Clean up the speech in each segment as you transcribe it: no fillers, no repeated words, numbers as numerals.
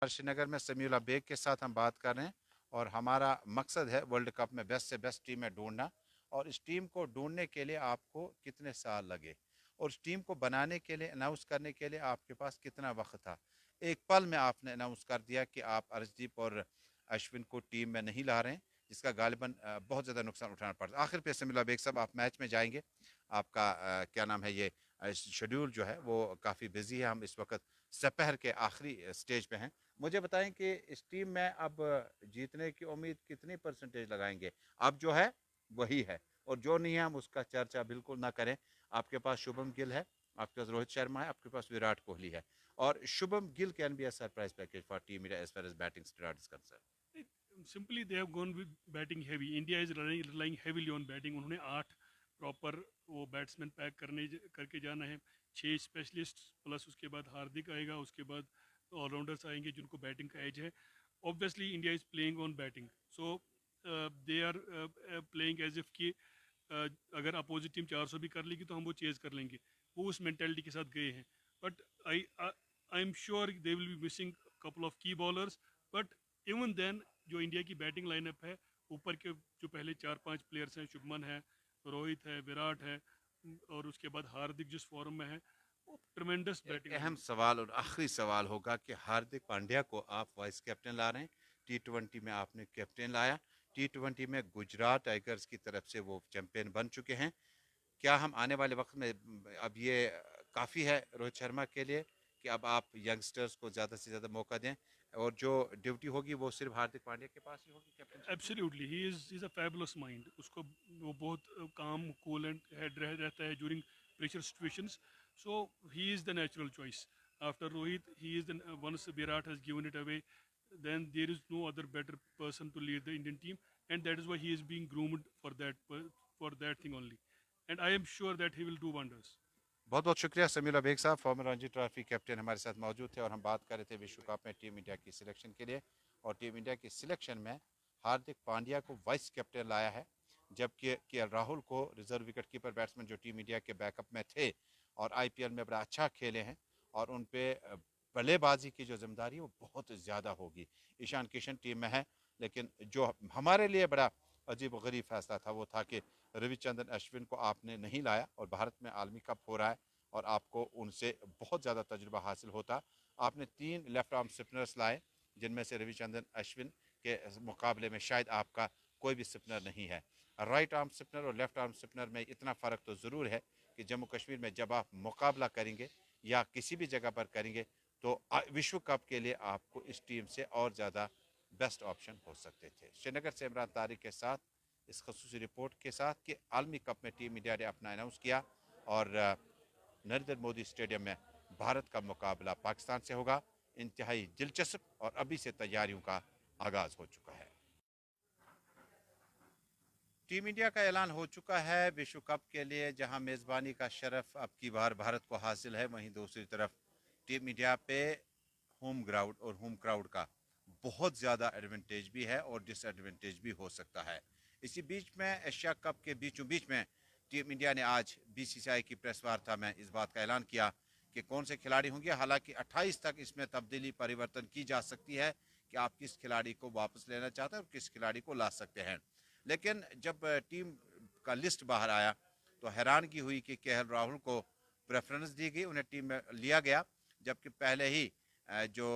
श्रीनगर में समीउल्लाह बेग के साथ हम बात कर रहे हैं और हमारा मकसद है वर्ल्ड कप में बेस्ट से बेस्ट टीम में ढूंढना। और इस टीम को ढूंढने के लिए आपको कितने साल लगे और इस टीम को बनाने के लिए, अनाउंस करने के लिए आपके पास कितना वक्त था। एक पल में आपने अनाउंस कर दिया कि आप अर्शदीप और अश्विन को टीम में नहीं ला रहे हैं, जिसका गालिबन बहुत ज़्यादा नुकसान उठाना पड़ता। आखिर पे समीउल्लाह बेग साहब, आप मैच में जाएंगे, आपका क्या नाम है, ये शेड्यूल जो है वो काफ़ी बिजी है। हम इस वक्त सपहर के आखिरी स्टेज पे हैं। मुझे बताएं कि इस टीम में अब जीतने की उम्मीद कितनी परसेंटेज लगाएंगे। अब जो है वही है और जो नहीं है हम उसका चर्चा बिल्कुल ना करें। आपके पास शुभम गिल है, आपके पास रोहित शर्मा है, आपके पास विराट कोहली है और Shubman Gill can be a surprise package for team India as far as batting start is concern. Simply they have gone with batting heavy. India is relying heavily on batting. उन्होंने 8 प्रॉपर वो बैट्समैन पैक करके जाना है, 6 specialist plus उसके बाद हार्दिक आएगा, उसके बाद ऑलराउंडर्स आएंगे जिनको बैटिंग का एज है. Obviously India is playing on batting, so they are playing as if कि अगर अपोजिट टीम 400 भी कर लेगी तो हम वो चेज कर लेंगे. वो उस मेंटेलिटी के साथ गए हैं. But I am sure they will be missing couple of की बॉलर्स. बट इवन देन जो इंडिया की बैटिंग लाइनअप है, ऊपर के जो पहले 4-5 प्लेयर्स हैं, शुभमन है, रोहित है, विराट है और उसके बाद हार्दिक जिस फॉर्म में है, वो ट्रमेंडस एक बैटिंग अहम लाइन. सवाल और आखिरी सवाल होगा कि हार्दिक पांड्या को आप वाइस कैप्टन ला रहे हैं, T20 में आपने कैप्टन लाया, T20 में गुजरात टाइगर्स की तरफ से वो चैंपियन बन चुके हैं। क्या हम आने वाले वक्त में, अब ये काफ़ी है रोहित शर्मा के लिए कि अब आप यंगस्टर्स को ज़्यादा से ज़्यादा मौका दें और जो ड्यूटी होगी वो सिर्फ हार्दिक पांड्या के पास ही होगी कैप्टनशिप की? Absolutely he is a fabulous mind. उसको वो बहुत काम कूल एंड हेड रहता है during pressure situations. So he is the natural choice after Rohit. He is the ones Virat has given it away, then there is no other better person to lead the Indian team, and that is why he is being groomed for that thing only, and I am sure that he will do wonders. बहुत बहुत शुक्रिया Samiullah bag साहब, farmer Ranji trophy captain हमारे साथ मौजूद थे और हम बात कर रहे थे विश्व कप में टीम इंडिया की सिलेक्शन के लिए। और टीम इंडिया की सिलेक्शन में हार्दिक पांड्या को वाइस कैप्टन लाया है, जबकि के राहुल को रिजर्व विकेट कीपर बैट्समैन जो टीम इंडिया के बैकअप में थे और आईपीएल में बड़ा अच्छा खेले हैं और उन पर बल्लेबाजी की जो जिम्मेदारी वो बहुत ज़्यादा होगी। ईशान किशन टीम में है, लेकिन जो हमारे लिए बड़ा अजीब व गरीब फैसला था वो था कि रविचंद्रन अश्विन को आपने नहीं लाया और भारत में आलमी कप हो रहा है और आपको उनसे बहुत ज़्यादा तजुर्बा हासिल होता। आपने 3 लेफ्ट आर्म स्पिनर्स लाए, जिनमें से रविचंद्रन अश्विन के मुकाबले में शायद आपका कोई भी स्पिनर नहीं है। राइट आर्म स्पिनर और लेफ्ट आर्म स्पिनर में इतना फ़र्क तो ज़रूर है कि जम्मू कश्मीर में जब आप मुकाबला करेंगे या किसी भी जगह पर करेंगे तो विश्व कप के लिए आपको इस टीम से और ज़्यादा बेस्ट ऑप्शन हो सकते थे। श्रीनगर से इमरान तारिक के साथ इस खसूसी रिपोर्ट के साथ कि आलमी कप में टीम इंडिया ने अपना अनाउंस किया और नरेंद्र मोदी स्टेडियम में भारत का मुकाबला पाकिस्तान से होगा। इंतहाई दिलचस्प और अभी से तैयारियों का आगाज हो चुका है। टीम इंडिया का ऐलान हो चुका है विश्व कप के लिए, जहां मेज़बानी का शरफ अब की बार भारत को हासिल है। वहीं दूसरी तरफ टीम इंडिया पे होम ग्राउंड और होम क्राउड का बहुत ज़्यादा एडवांटेज भी है और डिसएडवांटेज भी हो सकता है। इसी बीच में एशिया कप के बीचों बीच में टीम इंडिया ने आज बीसीसीआई की प्रेस वार्ता में इस बात का ऐलान किया कि कौन से खिलाड़ी होंगे। हालांकि 28 तक इसमें तब्दीली परिवर्तन की जा सकती है कि आप किस खिलाड़ी को वापस लेना चाहते हैं और किस खिलाड़ी को ला सकते हैं। लेकिन जब टीम का लिस्ट बाहर आया तो हैरानगी हुई कि केएल राहुल को प्रेफरेंस दी गई, उन्हें टीम में लिया गया, जबकि पहले ही जो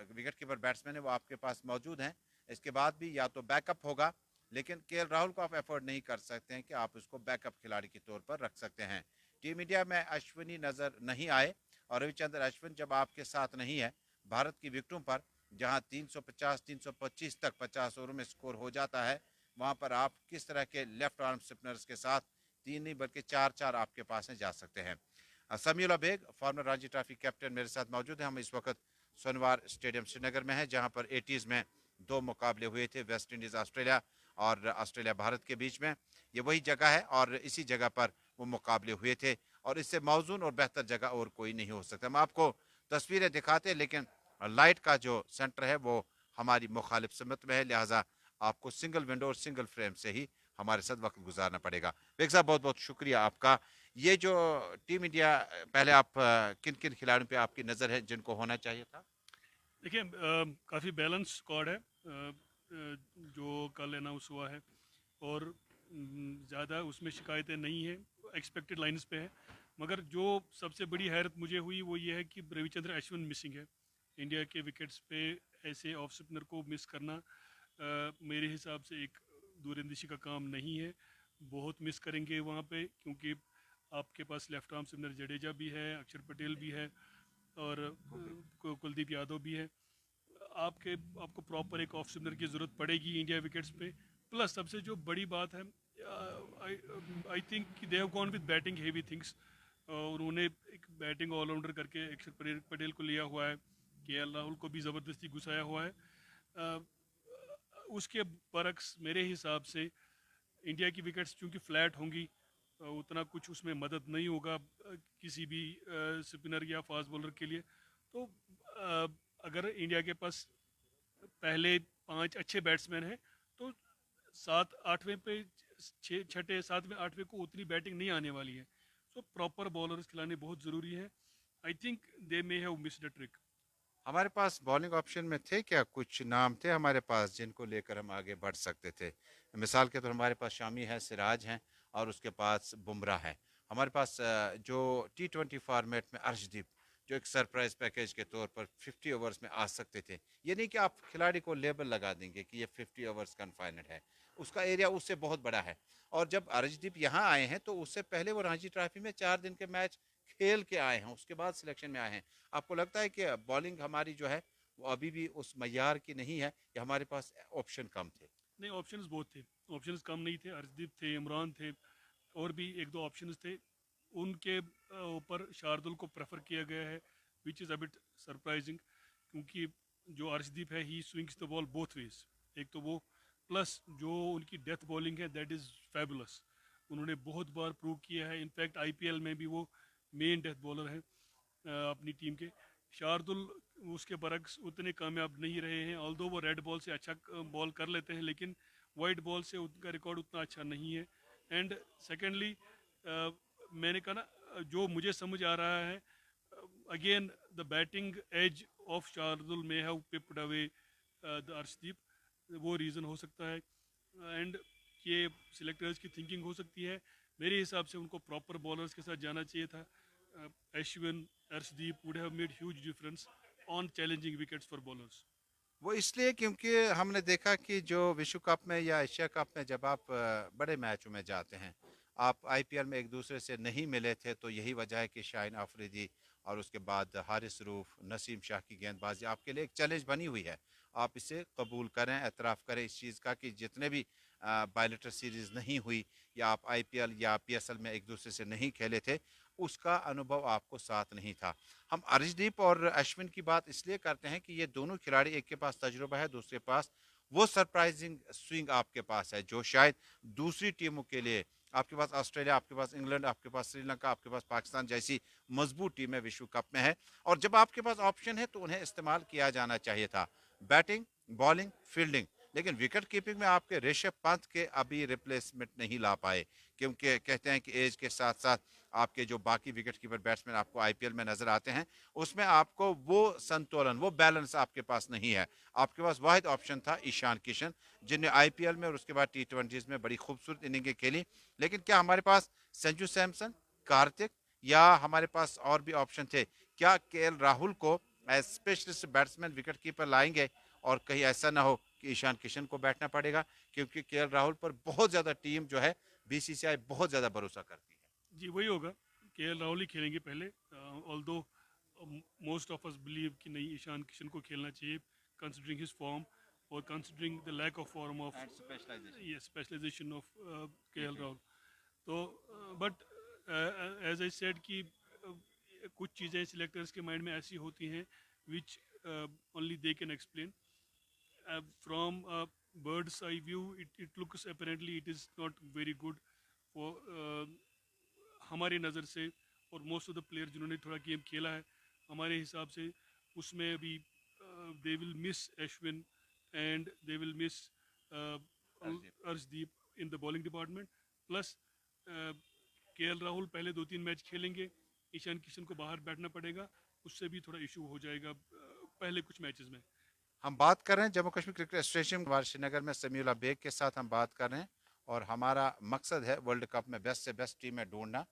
विकेट कीपर बैट्समैन है वो आपके पास मौजूद हैं। इसके बाद भी या तो बैकअप होगा, लेकिन केएल राहुल को आप एफोर्ड नहीं कर सकते हैं कि आप उसको बैकअप खिलाड़ी के तौर पर रख सकते हैं। टीम इंडिया में अश्विनी नज़र नहीं आए और रविचंद्र अश्विन जब आपके साथ नहीं है भारत की विकेटों पर, जहां 350-325 तक 50 ओवर में स्कोर हो जाता है, वहां पर आप किस तरह के लेफ्ट आर्म स्पिनर्स के साथ 3 नहीं बल्कि 4-4 आपके पास में जा सकते हैं। Samiullah Baig former Ranji trophy captain मेरे साथ मौजूद है। हम इस वक्त सोनवार स्टेडियम श्रीनगर में है, जहां पर 80s में 2 मुकाबले हुए थे, वेस्ट इंडीज़ ऑस्ट्रेलिया और ऑस्ट्रेलिया भारत के बीच में। ये वही जगह है और इसी जगह पर वो मुकाबले हुए थे और इससे मौजून और बेहतर जगह और कोई नहीं हो सकता। हम आपको तस्वीरें दिखाते हैं, लेकिन लाइट का जो सेंटर है वो हमारी मुखालिफ समत में है, लिहाजा आपको सिंगल विंडो और सिंगल फ्रेम से ही हमारे साथ वक्त गुजारना पड़ेगा। बेग साहब, बहुत बहुत शुक्रिया आपका। ये जो टीम इंडिया, पहले आप किन किन खिलाड़ियों पे आपकी नज़र है जिनको होना चाहिए था? देखिए काफ़ी बैलेंस स्क्वाड है जो कल अनाउंस हुआ है, और ज़्यादा उसमें शिकायतें नहीं हैं, एक्सपेक्टेड लाइंस पे है। मगर जो सबसे बड़ी हैरत मुझे हुई वो ये है कि रविचंद्र अश्विन मिसिंग है इंडिया के विकेट्स पे। ऐसे ऑफ स्पिनर को मिस करना मेरे हिसाब से एक दूरंदेशी का काम नहीं है। बहुत मिस करेंगे वहाँ पे, क्योंकि आपके पास लेफ्ट आर्म स्पिनर जडेजा भी है, अक्षर पटेल भी है, और कुलदीप यादव भी है। आपके आपको प्रॉपर एक ऑफ स्पिनर की ज़रूरत पड़ेगी इंडिया विकेट्स पे। प्लस सबसे जो बड़ी बात है, I think they have gone with batting heavy things. उन्होंने एक बैटिंग ऑलराउंडर करके अक्षर पटेल को लिया हुआ है, केएल राहुल को भी ज़बरदस्ती घुसाया हुआ है। उसके बरक्स मेरे हिसाब से इंडिया की विकेट्स चूंकि फ्लैट होंगी, उतना कुछ उसमें मदद नहीं होगा किसी भी स्पिनर या फास्ट बॉलर के लिए। तो अगर इंडिया के पास पहले 5 अच्छे बैट्समैन हैं, तो 7 8वें पे, छठे 7वें 8वें को उतनी बैटिंग नहीं आने वाली है। तो प्रॉपर बॉलर्स खिलाने बहुत ज़रूरी है। I think they may have missed a trick. हमारे पास बॉलिंग ऑप्शन में थे क्या, कुछ नाम थे हमारे पास जिनको लेकर हम आगे बढ़ सकते थे? मिसाल के तौर हमारे पास शामी है, सिराज हैं, और उसके पास बुमराह है। हमारे पास जो T20 फॉर्मेट में अर्शदीप, जो एक सरप्राइज पैकेज के तौर पर 50 ओवर्स में आ सकते थे। ये नहीं कि आप खिलाड़ी को लेबल लगा देंगे कि ये 50 ओवर्स कन्फाइनेड है, उसका एरिया उससे बहुत बड़ा है। और जब अर्शदीप यहाँ आए हैं तो उससे पहले वो रणजी ट्रॉफी में 4 दिन के मैच खेल के आए हैं, उसके बाद सिलेक्शन में आए हैं। आपको लगता है कि बॉलिंग हमारी जो है वो अभी भी उस मयार की नहीं है, या हमारे पास ऑप्शन कम थे? नहीं, ऑप्शंस बहुत थे, ऑप्शंस कम नहीं थे। अर्शदीप थे, इमरान थे, और भी एक दो ऑप्शंस थे। उनके ऊपर शार्दुल को प्रेफर किया गया है, which is a bit surprising, क्योंकि जो अर्शदीप है ही swings the ball both ways. एक तो वो, प्लस जो उनकी डेथ बॉलिंग है दैट इज़ फैबुलस। उन्होंने बहुत बार प्रूव किया है, इनफैक्ट आईपीएल में भी वो मेन डेथ बॉलर हैं अपनी टीम के। शार्दुल उसके बरक्स उतने कामयाब नहीं रहे हैं, ऑल्दो वो रेड बॉल से अच्छा बॉल कर लेते हैं, लेकिन वाइट बॉल से उनका रिकॉर्ड उतना अच्छा नहीं है। एंड सेकेंडली मैंने कहा ना, जो मुझे समझ आ रहा है, again the batting edge of Shardul may have pipped away the Arshdeep. वो रीज़न हो सकता है, एंड ये सिलेक्टर्स की थिंकिंग हो सकती है। मेरे हिसाब से उनको प्रॉपर बॉलर्स के साथ जाना चाहिए था। Ashwin, Arshdeep would have made huge difference on challenging wickets for bowlers. वो इसलिए क्योंकि हमने देखा कि जो विश्व कप में या एशिया कप में जब आप बड़े मैचों में जाते हैं, आप आईपीएल में एक दूसरे से नहीं मिले थे, तो यही वजह है कि शाहीन अफरीदी और उसके बाद हारिस रूफ, नसीम शाह की गेंदबाजी आपके लिए एक चैलेंज बनी हुई है। आप इसे कबूल करें, एतराफ़ करें इस चीज़ का कि जितने भी बायलेटर सीरीज़ नहीं हुई, या आप आईपीएल या पीएसएल में एक दूसरे से नहीं खेले थे, उसका अनुभव आपको साथ नहीं था। हम अर्शदीप और अश्विन की बात इसलिए करते हैं कि ये दोनों खिलाड़ी, एक के पास तजुर्बा है, दूसरे पास वो सरप्राइजिंग स्विंग आपके पास है जो शायद दूसरी टीमों के लिए, आपके पास ऑस्ट्रेलिया, आपके पास इंग्लैंड, आपके पास श्रीलंका, आपके पास पाकिस्तान जैसी मजबूत टीमें विश्व कप में है। और जब आपके पास ऑप्शन है तो उन्हें इस्तेमाल किया जाना चाहिए था, बैटिंग, बॉलिंग, फील्डिंग। लेकिन विकेट कीपिंग में आपके ऋषभ पंत के अभी रिप्लेसमेंट नहीं ला पाए, क्योंकि कहते हैं कि एज के साथ साथ आपके जो बाकी विकेट कीपर बैट्समैन आपको आईपीएल में नजर आते हैं, उसमें आपको वो संतुलन, वो बैलेंस आपके पास नहीं है। आपके पास वाहिद ऑप्शन था ईशान किशन, जिन्हें आईपीएल में और उसके बाद T20 में बड़ी खूबसूरत इनिंगें खेली। लेकिन क्या हमारे पास संजू सैमसन, कार्तिक, या हमारे पास और भी ऑप्शन थे? क्या केएल राहुल को as specialist batsman wicket keeper लाएंगे, और कहीं ऐसा ना हो कि ईशान किशन को बैठना पड़ेगा? क्योंकि केएल राहुल पर बहुत ज्यादा टीम जो है, बीसीसीआई बहुत ज्यादा भरोसा करती है। जी वही होगा, केएल राहुल ही खेलेंगे पहले। Although most of us believe कि नहीं, ईशान किशन को खेलना चाहिए, कंसिडरिंग हिज फॉर्म और considering the lack of form of and specialisation. ये स्पेशलाइजेशन ऑफ केएल राहुल। तो बट एज आई सेड कि कुछ चीज़ें सिलेक्टर्स के माइंड में ऐसी होती हैं which only they can explain from bird's eye view. It looks apparently it is not very good for हमारी नज़र से, और मोस्ट ऑफ द प्लेयर जिन्होंने थोड़ा गेम खेला है हमारे हिसाब से, उसमें अभी they will miss Ashwin and they will miss Arshdeep in the bowling department. Plus KL Rahul पहले 2 3 मैच खेलेंगे, ईशान किशन को बाहर बैठना पड़ेगा, उससे भी थोड़ा इशू हो जाएगा पहले कुछ मैचेस में। हम बात कर रहे हैं जम्मू कश्मीर क्रिकेट एसोसिएशन श्रीनगर में समीउल्लाह बेग के साथ हम बात कर रहे हैं और हमारा मकसद है वर्ल्ड कप में बेस्ट से बेस्ट टीमें ढूंढना।